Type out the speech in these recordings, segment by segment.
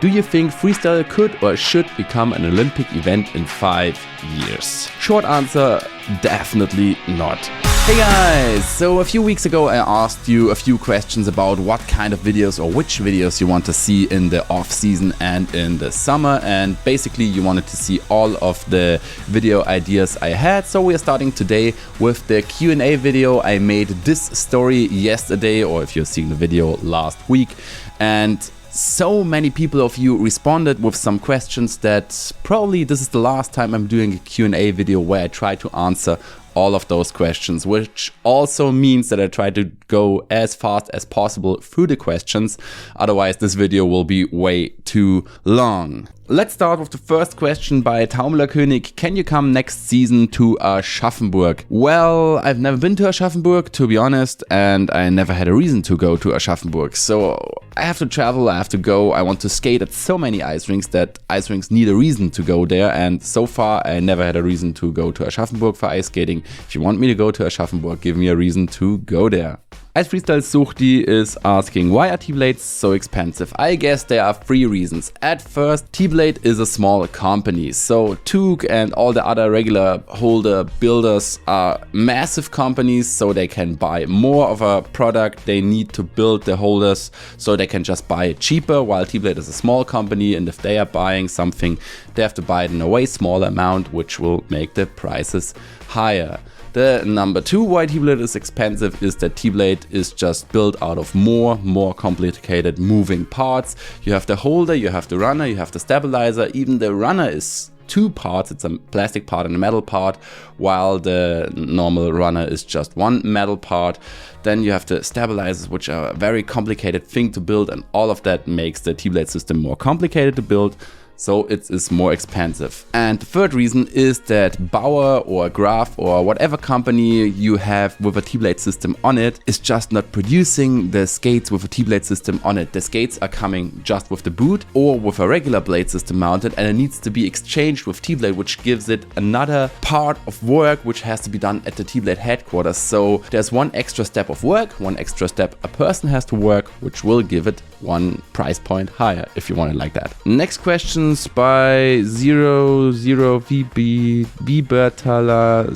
Do you think freestyle could or should become an Olympic event in 5 years? Short answer, definitely not. Hey guys, so a few weeks ago I asked you a few questions about what kind of videos or which videos you want to see in the off season and in the summer, and basically you wanted to see all of the video ideas I had. So we are starting today with the Q&A video. I made this story yesterday, or if you're seeing the video, last week, and so many people of you responded with some questions that probably this is the last time I'm doing a Q&A video where I try to answer all of those questions, which also means that I try to go as fast as possible through the questions. Otherwise, this video will be way too long. Let's start with the first question by Taumlerkönig. Can you come next season to Aschaffenburg? Well, I've never been to Aschaffenburg, to be honest, and I never had a reason to go to Aschaffenburg. So I have to travel, I have to go. I want to skate at so many ice rinks that ice rinks need a reason to go there. And so far, I never had a reason to go to Aschaffenburg for ice skating. If you want me to go to Aschaffenburg, give me a reason to go there. Ice Freestyle Suchti is asking, why are T-Blades so expensive? I guess there are 3 reasons. At first, T-Blade is a small company, so Took and all the other regular holder builders are massive companies, so they can buy more of a product. They need to build the holders so they can just buy it cheaper, while T-Blade is a small company, and if they are buying something, they have to buy it in a way smaller amount, which will make the prices higher. The number 2 why T-Blade is expensive is that T-Blade is just built out of more complicated moving parts. You have the holder, you have the runner, you have the stabilizer. Even the runner is 2 parts. It's a plastic part and a metal part, while the normal runner is just 1 metal part. Then you have the stabilizers, which are a very complicated thing to build, and all of that makes the T-Blade system more complicated to build. So it is more expensive. And the third reason is that Bauer or Graf or whatever company you have with a T-Blade system on it is just not producing the skates with a T-Blade system on it. The skates are coming just with the boot or with a regular blade system mounted, and it needs to be exchanged with T-Blade, which gives it another part of work which has to be done at the T-Blade headquarters. So there's 1 extra step of work, 1 extra step a person has to work, which will give it 1 price point higher, if you want it like that. Next question by 00VB Biebertaler.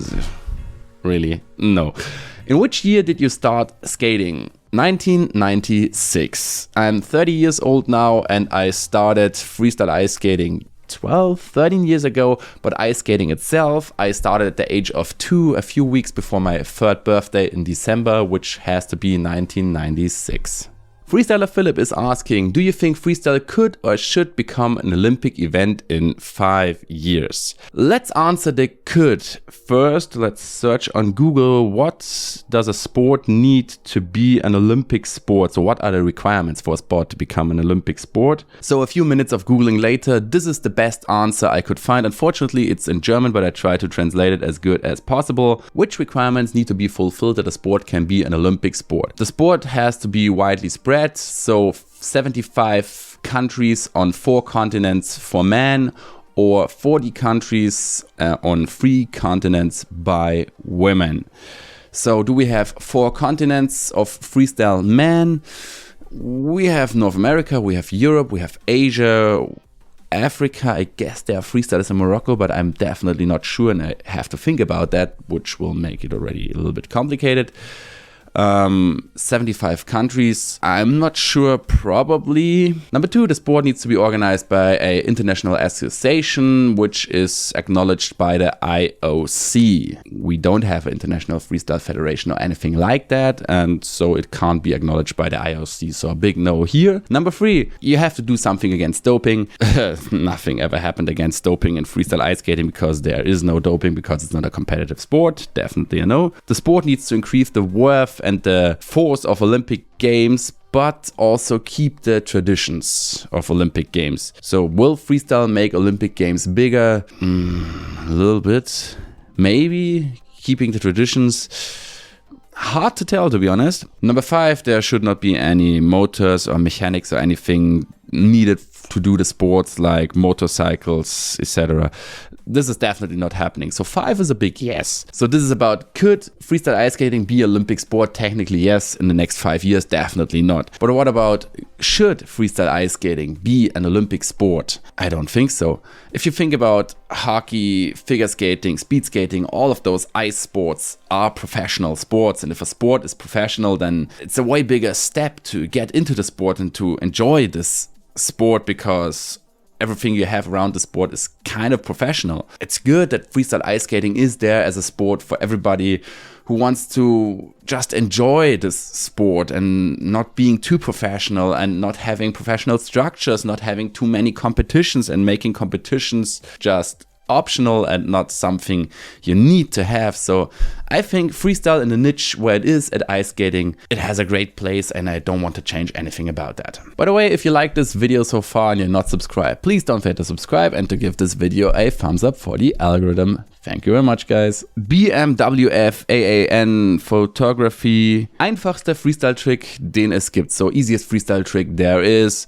Really? No. In which year did you start skating? 1996. I'm 30 years old now, and I started freestyle ice skating 13 years ago, but ice skating itself, I started at the age of 2, a few weeks before my 3rd birthday in December, which has to be 1996. Freestyler Philip is asking, do you think freestyle could or should become an Olympic event in 5 years? Let's answer the could. First, let's search on Google, what does a sport need to be an Olympic sport? So what are the requirements for a sport to become an Olympic sport? So a few minutes of Googling later, this is the best answer I could find. Unfortunately, it's in German, but I try to translate it as good as possible. Which requirements need to be fulfilled that a sport can be an Olympic sport? The sport has to be widely spread. So 75 countries on 4 continents for men, or 40 countries on 3 continents by women. So do we have 4 continents of freestyle men? We have North America, we have Europe, we have Asia, Africa. I guess there are freestylers in Morocco, but I'm definitely not sure, and I have to think about that, which will make it already a little bit complicated. 75 countries. I'm not sure, probably. Number 2, the sport needs to be organized by an international association, which is acknowledged by the IOC. We don't have an international freestyle federation or anything like that, and so it can't be acknowledged by the IOC. So a big no here. Number 3, you have to do something against doping. Nothing ever happened against doping in freestyle ice skating because there is no doping, because it's not a competitive sport. Definitely a no. The sport needs to increase the worth and the force of Olympic Games, but also keep the traditions of Olympic Games. So will freestyle make Olympic Games bigger? A little bit. Maybe. Keeping the traditions. Hard to tell, to be honest. Number 5, there should not be any motors or mechanics or anything needed to do the sports like motorcycles, etc. This is definitely not happening. So 5 is a big yes. So this is about, could freestyle ice skating be an Olympic sport? Technically yes. In the next 5 years, definitely not. But what about, should freestyle ice skating be an Olympic sport? I don't think so. If you think about hockey, figure skating, speed skating, all of those ice sports are professional sports. And if a sport is professional, then it's a way bigger step to get into the sport and to enjoy this sport, because everything you have around the sport is kind of professional. It's good that freestyle ice skating is there as a sport for everybody who wants to just enjoy this sport and not being too professional and not having professional structures, not having too many competitions and making competitions just optional and not something you need to have. So I think freestyle in the niche where it is at ice skating, it has a great place, and I don't want to change anything about that. By the way, if you like this video so far and you're not subscribed, please don't forget to subscribe and to give this video a thumbs up for the algorithm. Thank you very much, guys. BMWFAAN Photography. Einfachster Freestyle-Trick, den es gibt. So easiest Freestyle-Trick there is.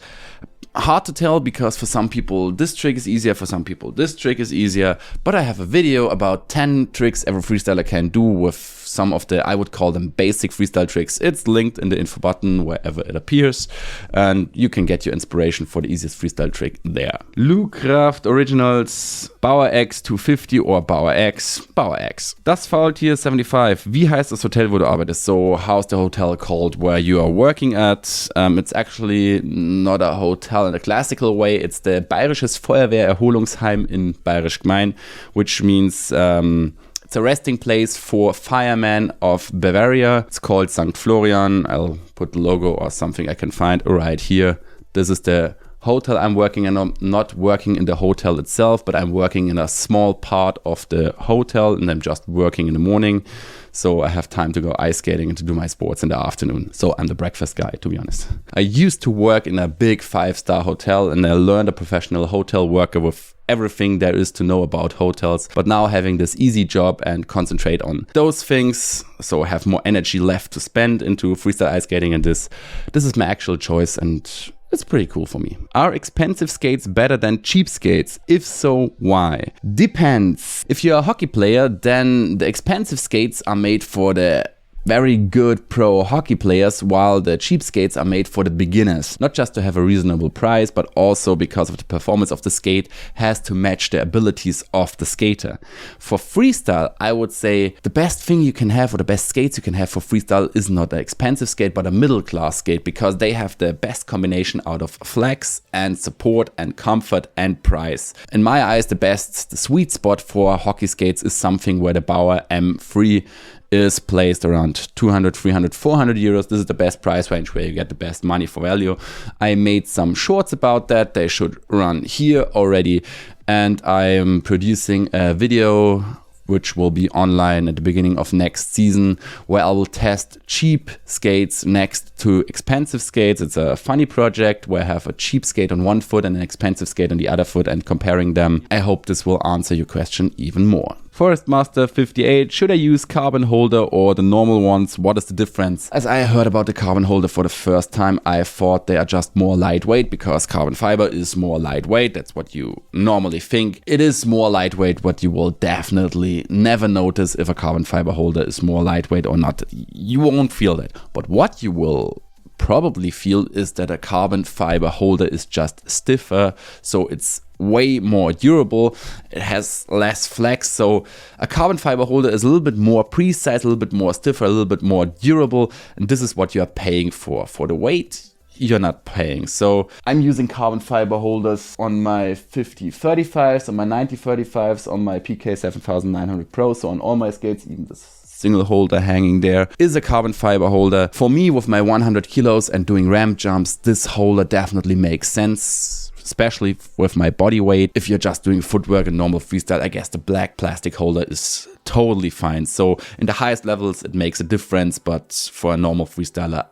Hard to tell, because for some people this trick is easier, for some people this trick is easier, but I have a video about 10 tricks every freestyler can do with some of the, I would call them basic freestyle tricks. It's linked in the info button wherever it appears, and you can get your inspiration for the easiest freestyle trick there. Lucraft Originals, Bauer X 250 or Bauer X, Bauer X. Das Faultier 75. Wie heißt das Hotel, wo du arbeitest? So how's the hotel called where you are working at? It's actually not a hotel in a classical way. It's the Bayerisches Feuerwehr-Erholungsheim in Bayerisch Gmein, which means it's a resting place for firemen of Bavaria. It's called St. Florian. I'll put the logo or something I can find right here. This is the hotel I'm working in. I'm not working in the hotel itself, but I'm working in a small part of the hotel, and I'm just working in the morning. So I have time to go ice skating and to do my sports in the afternoon. So I'm the breakfast guy, to be honest. I used to work in a big 5-star hotel, and I learned a professional hotel worker with everything there is to know about hotels. But now having this easy job and concentrate on those things, so I have more energy left to spend into freestyle ice skating, and this is my actual choice, and it's pretty cool for me. Are expensive skates better than cheap skates? If so, why? Depends. If you're a hockey player, then the expensive skates are made for the very good pro hockey players, while the cheap skates are made for the beginners. Not just to have a reasonable price, but also because of the performance of the skate has to match the abilities of the skater. For freestyle, I would say the best thing you can have, or the best skates you can have for freestyle, is not an expensive skate, but a middle class skate, because they have the best combination out of flex and support and comfort and price. In my eyes, the sweet spot for hockey skates is something where the Bauer M3 is placed around 200, 300, 400 euros. This is the best price range where you get the best money for value. I made some shorts about that. They should run here already. And I am producing a video which will be online at the beginning of next season, where I will test cheap skates next to expensive skates. It's a funny project where I have a cheap skate on one foot and an expensive skate on the other foot and comparing them. I hope this will answer your question even more. Forest Master 58, should I use carbon holder or the normal ones? What is the difference? As I heard about the carbon holder for the first time, I thought they are just more lightweight, because carbon fiber is more lightweight. That's what you normally think. It is more lightweight, but you will definitely never notice if a carbon fiber holder is more lightweight or not. You won't feel that. But what you will probably feel is that a carbon fiber holder is just stiffer, so it's way more durable, it has less flex. So a carbon fiber holder is a little bit more precise, a little bit more stiffer, a little bit more durable, and this is what you are paying for. For the weight, you're not paying. So I'm using carbon fiber holders on my 50-35s, on my 90-35s, on my PK 7900 Pro, so on all my skates, even this single holder hanging there is a carbon fiber holder. For me, with my 100 kilos and doing ramp jumps, this holder definitely makes sense, especially with my body weight. If you're just doing footwork and normal freestyle, I guess the black plastic holder is totally fine. So in the highest levels, it makes a difference, but for a normal freestyler,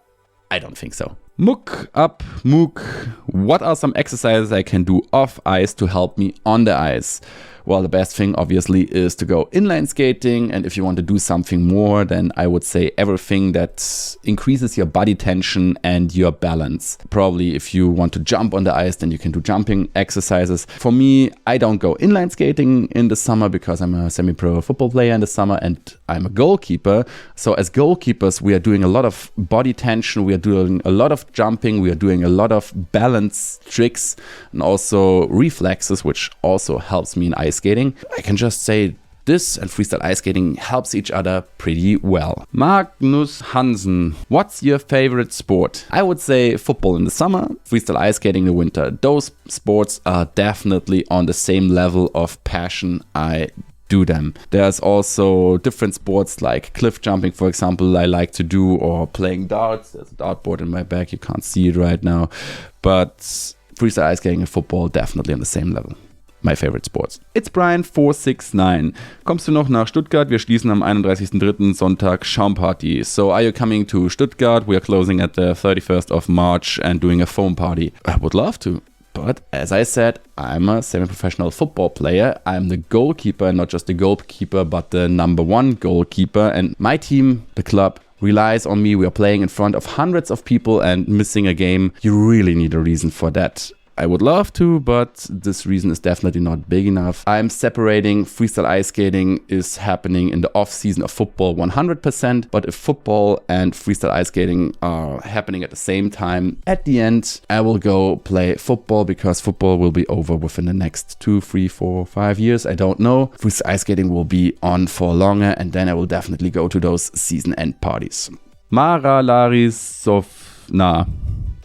I don't think so. Mook up, Mook. What are some exercises I can do off ice to help me on the ice? Well, the best thing obviously is to go inline skating, and if you want to do something more, then I would say everything that increases your body tension and your balance. Probably if you want to jump on the ice, then you can do jumping exercises. For me, I don't go inline skating in the summer because I'm a semi-pro football player in the summer and I'm a goalkeeper. So as goalkeepers, we are doing a lot of body tension, we are doing a lot of jumping, we are doing a lot of balance tricks and also reflexes, which also helps me in ice skating. I can just say this and freestyle ice skating helps each other pretty well. Magnus Hansen, what's your favorite sport? I would say football in the summer, freestyle ice skating in the winter. Those sports are definitely on the same level of passion I do them. There's also different sports like cliff jumping, for example, I like to do, or playing darts. There's a dartboard in my bag, you can't see it right now. But freestyle ice skating and football definitely on the same level. My favorite sports. It's Brian469. Kommst du noch nach Stuttgart? Wir schließen am 31.03. Sonntag Schaumparty. So are you coming to Stuttgart? We are closing at the 31st of March and doing a foam party. I would love to. But as I said, I'm a semi-professional football player. I'm the goalkeeper, not just the goalkeeper, but the number one goalkeeper. And my team, the club, relies on me. We are playing in front of hundreds of people, and missing a game, you really need a reason for that. I would love to, but this reason is definitely not big enough. I'm separating freestyle ice skating is happening in the off season of football 100%, but if football and freestyle ice skating are happening at the same time, at the end, I will go play football because football will be over within the next 2, 3, 4, 5 years. I don't know. Freestyle ice skating will be on for longer, and then I will definitely go to those season end parties. Mara Larisovna.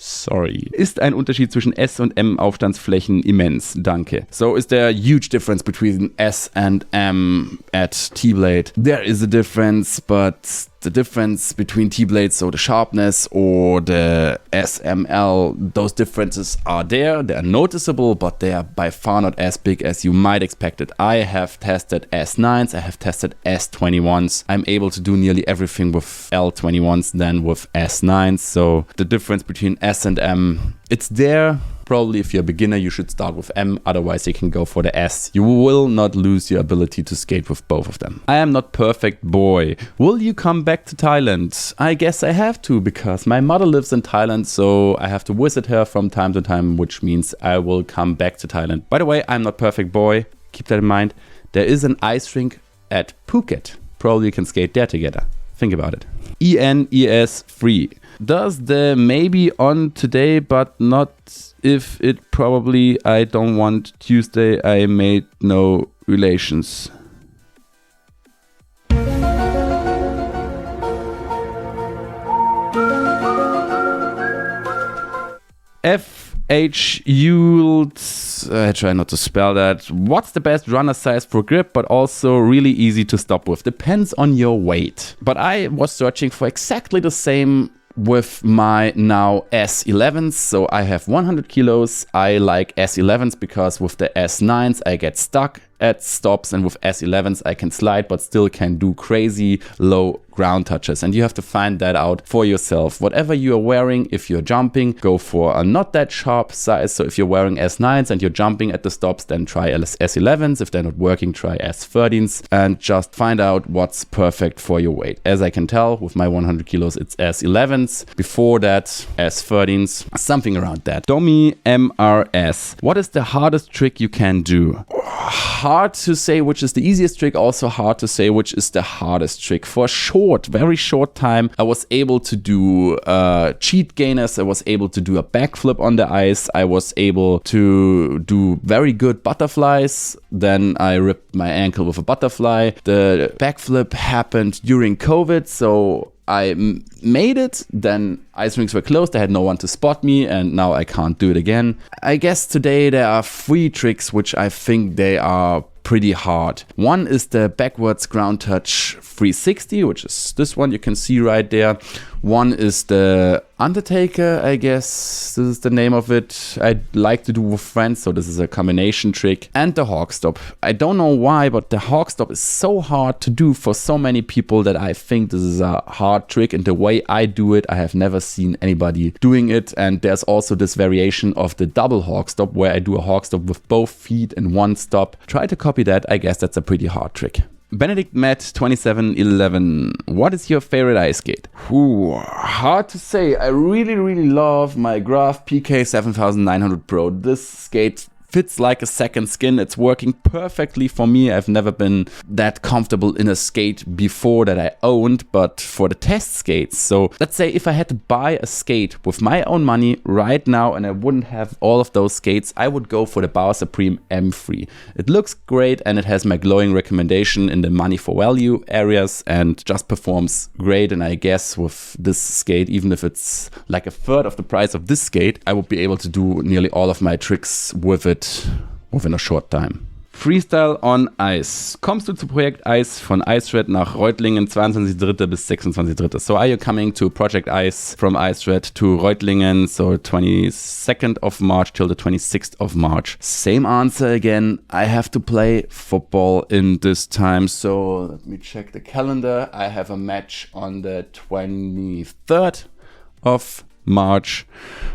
Sorry. Ist ein Unterschied zwischen S und M Aufstandsflächen immens? Danke. So is there a huge difference between S and M at T-Blade? There is a difference, but the difference between T-Blades, so the sharpness or the SML, those differences are there. They are noticeable, but they are by far not as big as you might expect it. I have tested S9s, I have tested S21s. I'm able to do nearly everything with L21s than with S9s. So the difference between S and M, it's there. Probably if you're a beginner, you should start with M, otherwise you can go for the S. You will not lose your ability to skate with both of them. I am not perfect boy. Will you come back to Thailand? I guess I have to, because my mother lives in Thailand, so I have to visit her from time to time, which means I will come back to Thailand. By the way, I'm not perfect boy. Keep that in mind. There is an ice rink at Phuket. Probably you can skate there together. Think about it. ENES free. Does the maybe on today but not if it probably I don't want Tuesday I made no relations. FH Yults, I try not to spell that. What's the best runner size for grip, but also really easy to stop with? Depends on your weight. But I was searching for exactly the same with my now S11s. So I have 100 kilos. I like S11s because with the S9s I get stuck at stops, and with S11s I can slide but still can do crazy low ground touches, and you have to find that out for yourself. Whatever you are wearing, if you're jumping, go for a not that sharp size. So if you're wearing S9s and you're jumping at the stops, then try S11s. If they're not working, try S13s, and just find out what's perfect for your weight. As I can tell, with my 100 kilos it's S11s. Before that, S13s, something around that. Domi MRS, what is the hardest trick you can do? Hard to say which is the easiest trick, also hard to say which is the hardest trick. For a very short time, I was able to do cheat gainers, I was able to do a backflip on the ice, I was able to do very good butterflies, then I ripped my ankle with a butterfly. The backflip happened during COVID, so I made it, then ice rinks were closed, I had no one to spot me, and now I can't do it again. I guess today there are 3 tricks which I think they are pretty hard. One is the backwards ground touch 360, which is this one you can see right there. One is the Undertaker, I guess this is the name of it. I like to do with friends, so this is a combination trick. And the hawk stop. I don't know why, but the hawk stop is so hard to do for so many people that I think this is a hard trick. And the way I do it, I have never seen anybody doing it. And there's also this variation of the double hawk stop, where I do a hawk stop with both feet in one stop. Try to copy copy that. I guess that's a pretty hard trick. Benedict Matt 2711. What is your favorite ice skate? Hard to say. I really love my Graph PK 7900 Pro. This skate fits like a second skin. It's working perfectly for me. I've never been that comfortable in a skate before that I owned, but for the test skates. So let's say if I had to buy a skate with my own money right now and I wouldn't have all of those skates, I would go for the Bauer Supreme M3. It looks great and it has my glowing recommendation in the money for value areas and just performs great. And I guess with this skate, even if it's like a third of the price of this skate, I would be able to do nearly all of my tricks with it within a short time. Freestyle on Ice. Kommst du zu Projekt Ice von Icethread nach Reutlingen 22.3. bis 26.3. So are you coming to Project Ice from Icethread to Reutlingen, so 22nd of March till the 26th of March? Same answer again. I have to play football in this time, so let me check the calendar. I have a match on the 23rd of March,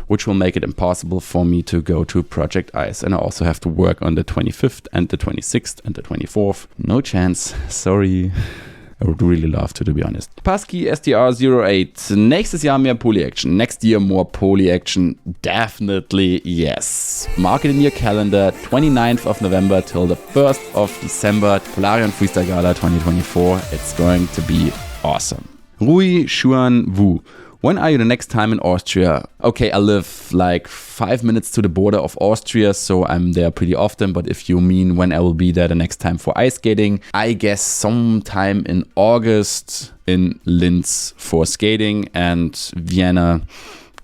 which will make it impossible for me to go to Project Ice. And I also have to work on the 25th and the 26th and the 24th. No chance. Sorry. I would really love to be honest. Pasky STR08. Nächstes Jahr mehr Poly-Action. Next year more Poly-Action. Definitely yes. Mark it in your calendar. 29th of November till the 1st of December. Polarion Freestyle Gala 2024. It's going to be awesome. Rui Xuan Wu. When are you the next time in Austria? Okay, I live like 5 minutes to the border of Austria, so I'm there pretty often. But if you mean when I will be there the next time for ice skating, I guess sometime in August in Linz for skating and Vienna.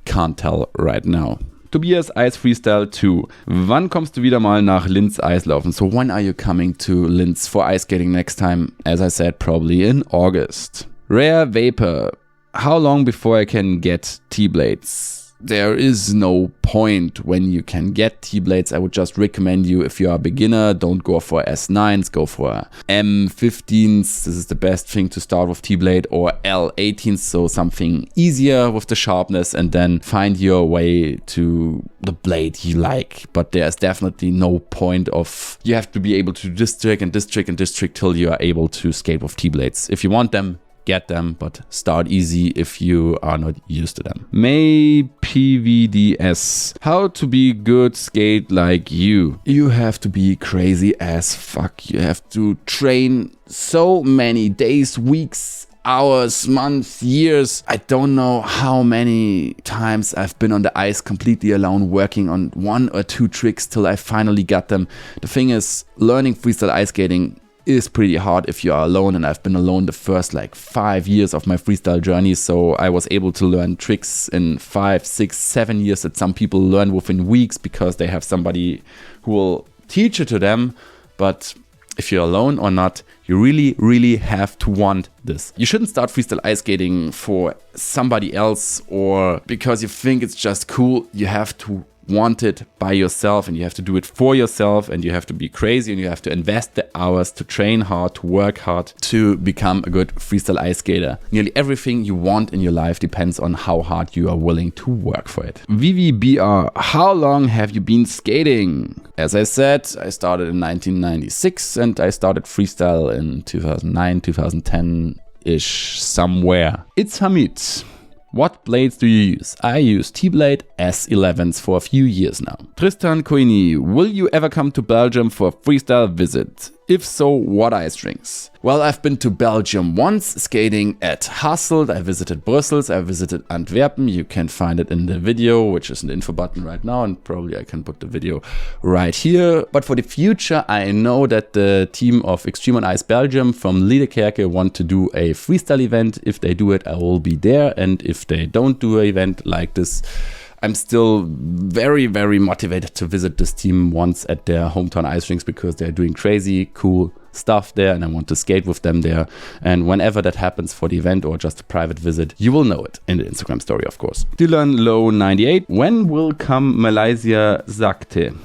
Can't tell right now. Tobias Ice Freestyle 2. Wann kommst du wieder mal nach Linz Eislaufen? So when are you coming to Linz for ice skating next time? As I said, probably in August. Rare Vapor. How long before I can get T-blades? There is no point when you can get T-blades. I would just recommend you, if you are a beginner, don't go for S9s, go for M15s. This is the best thing to start with T-blade, or L18s, so something easier with the sharpness, and then find your way to the blade you like. But there's definitely no point of, you have to be able to do this trick and this trick and this trick till you are able to skate with T-blades. If you want them, get them, but start easy if you are not used to them. May PVDS. How to be good skate like you? You have to be crazy as fuck. You have to train so many days, weeks, hours, months, years. I don't know how many times I've been on the ice completely alone working on 1 or 2 tricks till I finally got them. The thing is, learning freestyle ice skating is pretty hard if you are alone, and I've been alone the first like 5 years of my freestyle journey, so I was able to learn tricks in 5, 6, 7 years that some people learn within weeks because they have somebody who will teach it to them. But if you're alone or not, you really have to want this. You shouldn't start freestyle ice skating for somebody else or because you think it's just cool. You have to want it by yourself, and you have to do it for yourself, and you have to be crazy, and you have to invest the hours to train hard, to work hard, to become a good freestyle ice skater. Nearly everything you want in your life depends on how hard you are willing to work for it. VVBR, how long have you been skating? As I said, I started in 1996 and I started freestyle in 2009, 2010-ish, somewhere. It's Hamid. What blades do you use? I use T-Blade S11s for a few years now. Tristan Coini, will you ever come to Belgium for a freestyle visit? If so, what ice rinks? Well, I've been to Belgium once, skating at Hasselt. I visited Brussels, I visited Antwerpen. You can find it in the video, which is in the info button right now, and probably I can put the video right here. But for the future, I know that the team of Extreme on Ice Belgium from Liedekerke want to do a freestyle event. If they do it, I will be there, and if they don't do an event like this, I'm still very motivated to visit this team once at their hometown ice rinks because they're doing crazy, cool stuff there, and I want to skate with them there. And whenever that happens for the event or just a private visit, you will know it in the Instagram story, of course. Dylan Low 98. When will come Malaysia Sakte?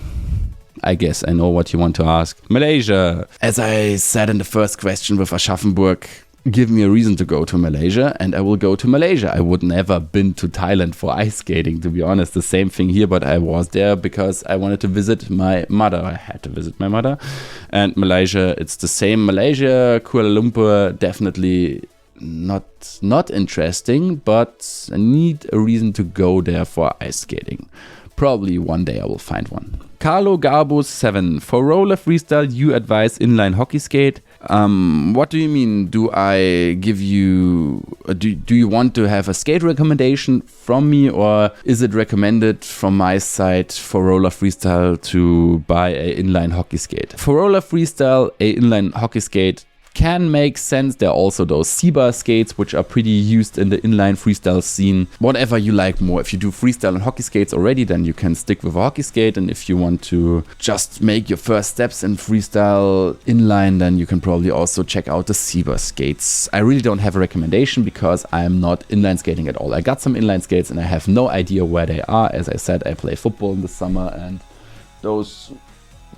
I guess I know what you want to ask. Malaysia. As I said in the first question with Aschaffenburg, give me a reason to go to Malaysia, and I will go to Malaysia. I would never been to Thailand for ice skating, to be honest. The same thing here, but I was there because I wanted to visit my mother. I had to visit my mother. And Malaysia, it's the same. Malaysia, Kuala Lumpur, definitely not interesting, but I need a reason to go there for ice skating. Probably one day I will find one. Carlo Garbos 7. For roller freestyle, you advise inline hockey skate. What do you mean? Do I give you... Do you want to have a skate recommendation from me, or is it recommended from my side for roller freestyle to buy a inline hockey skate? For roller freestyle, a inline hockey skate can make sense. There are also those C-bar skates, which are pretty used in the inline freestyle scene. Whatever you like more. If you do freestyle and hockey skates already, then you can stick with a hockey skate. And if you want to just make your first steps in freestyle inline, then you can probably also check out the C-bar skates. I really don't have a recommendation because I'm not inline skating at all. I got some inline skates and I have no idea where they are. As I said, I play football in the summer, and those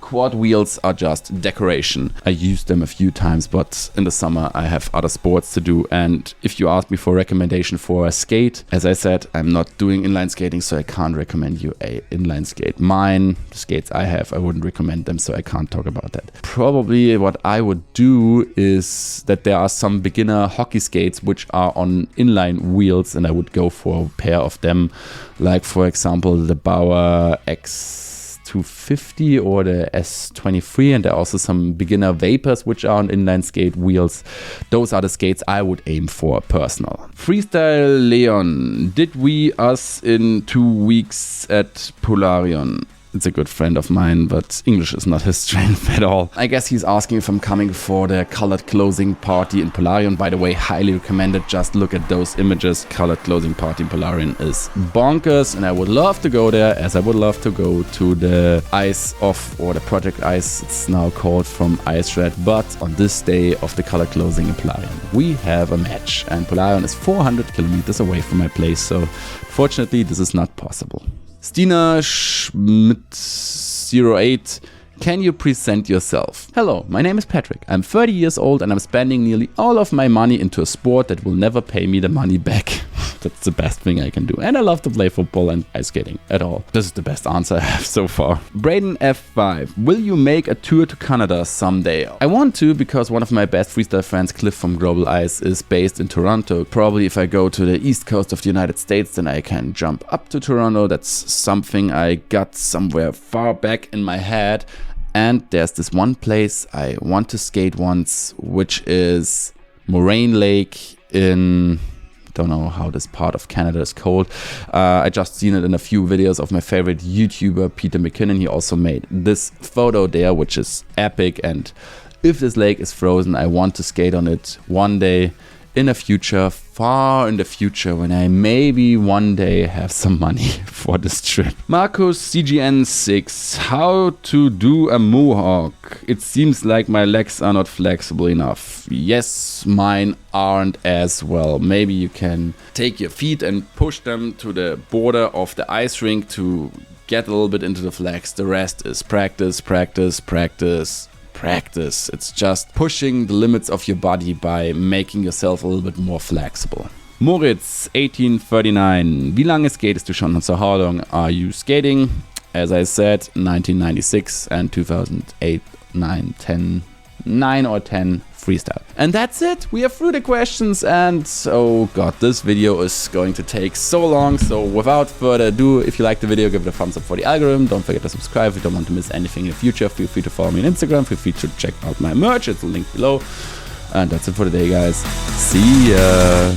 quad wheels are just decoration. I used them a few times, but in the summer I have other sports to do. And if you ask me for a recommendation for a skate, as I said, I'm not doing inline skating, so I can't recommend you a inline skate. Mine, the skates I have, I wouldn't recommend them, so I can't talk about that. Probably what I would do is that there are some beginner hockey skates which are on inline wheels, and I would go for a pair of them, like for example the Bauer X250 or the S23, and there are also some beginner Vapors which are on inline skate wheels. Those are the skates I would aim for personal. Freestyle Leon, did we us in 2 weeks at Polarion? It's a good friend of mine, but English is not his strength at all. I guess he's asking if I'm coming for the colored closing party in Polarion. By the way, highly recommended. Just look at those images. Colored closing party in Polarion is bonkers, and I would love to go there, as I would love to go to the Ice Off, or the Project Ice, it's now called, from Ice Red. But on this day of the colored closing in Polarion, we have a match, and Polarion is 400 kilometers away from my place, so fortunately this is not possible. Stina Schmidt08, can you present yourself? Hello, my name is Patrick. I'm 30 years old and I'm spending nearly all of my money into a sport that will never pay me the money back. That's the best thing I can do. And I love to play football and ice skating at all. This is the best answer I have so far. Braden F5, will you make a tour to Canada someday? I want to, because one of my best freestyle friends, Cliff from Global Ice, is based in Toronto. Probably if I go to the east coast of the United States, then I can jump up to Toronto. That's something I got somewhere far back in my head. And there's this one place I want to skate once, which is Moraine Lake in... don't know how this part of Canada is called. I just seen it in a few videos of my favorite YouTuber, Peter McKinnon. He also made this photo there, which is epic. And if this lake is frozen, I want to skate on it one day in the future, far in the future, when I maybe one day have some money for this trip. Marcos CGN6, how to do a mohawk? It seems like my legs are not flexible enough. Yes, mine aren't as well. Maybe you can take your feet and push them to the border of the ice rink to get a little bit into the flex. The rest is practice, practice, practice. Practice. It's just pushing the limits of your body by making yourself a little bit more flexible. Moritz 1839. Wie lange skatest du schon? So how long are you skating? As I said, 1996 and 2008, 9 or 10 freestyle. And that's it. We are through the questions, and oh god, this video is going to take so long. So without further ado, if you like the video, give it a thumbs up for the algorithm. Don't forget to subscribe if you don't want to miss anything in the future. Feel free to follow me on Instagram. Feel free to check out my merch. It's linked below. And that's it for today, guys. See ya.